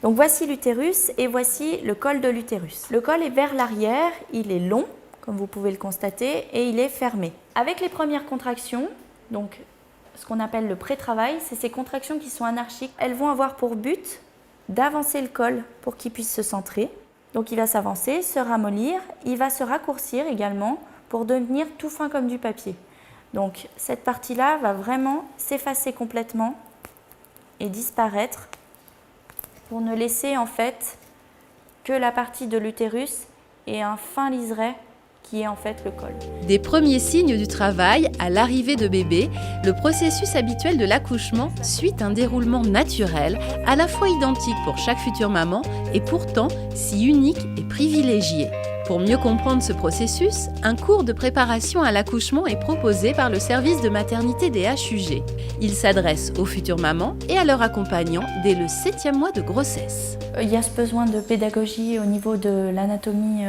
Donc voici l'utérus et voici le col de l'utérus. Le col est vers l'arrière, il est long, comme vous pouvez le constater, et il est fermé. Avec les premières contractions, donc ce qu'on appelle le pré-travail, c'est ces contractions qui sont anarchiques. Elles vont avoir pour but d'avancer le col pour qu'il puisse se centrer. Donc il va s'avancer, se ramollir, il va se raccourcir également pour devenir tout fin comme du papier. Donc cette partie-là va vraiment s'effacer complètement et disparaître pour ne laisser en fait que la partie de l'utérus et un fin liseré qui est en fait le col. Des premiers signes du travail à l'arrivée de bébé, le processus habituel de l'accouchement suit un déroulement naturel, à la fois identique pour chaque future maman et pourtant si unique et privilégié. Pour mieux comprendre ce processus, un cours de préparation à l'accouchement est proposé par le service de maternité des HUG. Il s'adresse aux futures mamans et à leurs accompagnants dès le 7e mois de grossesse. Il y a ce besoin de pédagogie au niveau de l'anatomie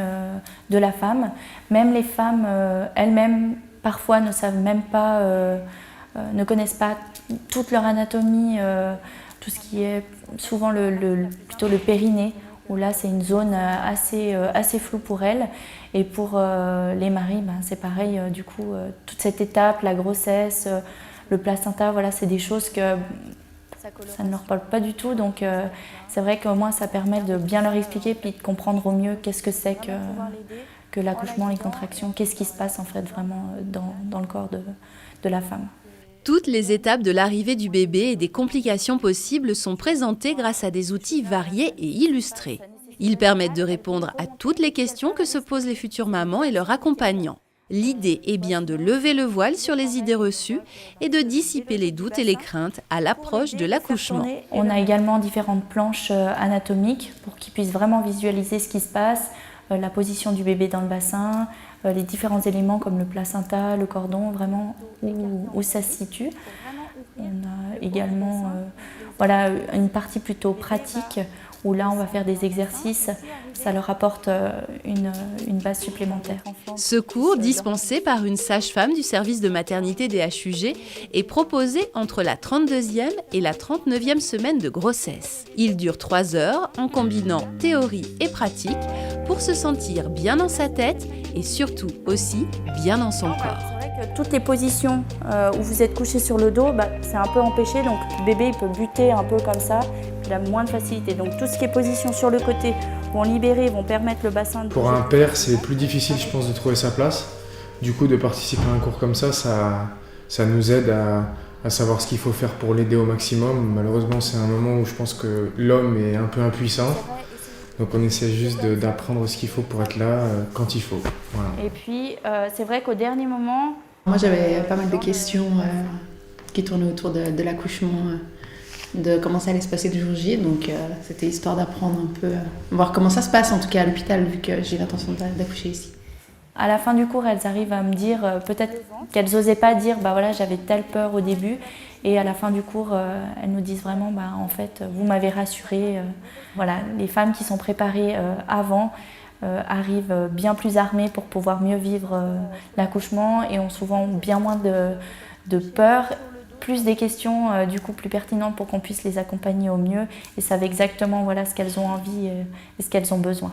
de la femme. Même les femmes elles-mêmes parfois ne savent même pas, ne connaissent pas toute leur anatomie, tout ce qui est souvent plutôt le périnée, où là c'est une zone assez floue pour elles. Et pour les maris, c'est pareil, du coup, toute cette étape, la grossesse, le placenta, voilà, c'est des choses que ça ne leur parle pas du tout. Donc c'est vrai qu'au moins ça permet de bien leur expliquer puis de comprendre au mieux qu'est-ce que c'est que l'accouchement, les contractions, qu'est-ce qui se passe en fait vraiment dans le corps de la femme. Toutes les étapes de l'arrivée du bébé et des complications possibles sont présentées grâce à des outils variés et illustrés. Ils permettent de répondre à toutes les questions que se posent les futures mamans et leurs accompagnants. L'idée est bien de lever le voile sur les idées reçues et de dissiper les doutes et les craintes à l'approche de l'accouchement. On a également différentes planches anatomiques pour qu'ils puissent vraiment visualiser ce qui se passe, la position du bébé dans le bassin, les différents éléments comme le placenta, le cordon, vraiment où ça se situe. On a également voilà, une partie plutôt pratique où là on va faire des exercices, ça leur apporte une base supplémentaire. Ce cours, dispensé par une sage-femme du service de maternité des HUG, est proposé entre la 32e et la 39e semaine de grossesse. Il dure 3 heures en combinant théorie et pratique pour se sentir bien dans sa tête et surtout aussi bien dans son corps. C'est vrai que toutes les positions où vous êtes couché sur le dos, c'est un peu empêché, donc le bébé il peut buter un peu comme ça, il a moins de facilité. Donc tout ce qui est position sur le côté vont libérer, vont permettre le bassin de... Pour un père, c'est plus difficile, je pense, de trouver sa place. Du coup, de participer à un cours comme ça nous aide à savoir ce qu'il faut faire pour l'aider au maximum. Malheureusement, c'est un moment où je pense que l'homme est un peu impuissant. Donc on essaie juste d'apprendre ce qu'il faut pour être là quand il faut. Voilà. Et puis, c'est vrai qu'au dernier moment... Moi, j'avais pas mal de questions qui tournaient autour de l'accouchement, de comment ça allait se passer le jour J. Donc c'était histoire d'apprendre un peu, voir comment ça se passe en tout cas à l'hôpital, vu que j'ai l'intention d'accoucher ici. À la fin du cours, elles arrivent à me dire, peut-être qu'elles n'osaient pas dire, voilà, j'avais telle peur au début. Et à la fin du cours, elles nous disent vraiment, en fait, vous m'avez rassurée. Voilà, les femmes qui sont préparées avant arrivent bien plus armées pour pouvoir mieux vivre l'accouchement et ont souvent bien moins de peur, plus des questions du coup plus pertinentes pour qu'on puisse les accompagner au mieux et savent exactement voilà, ce qu'elles ont envie et ce qu'elles ont besoin.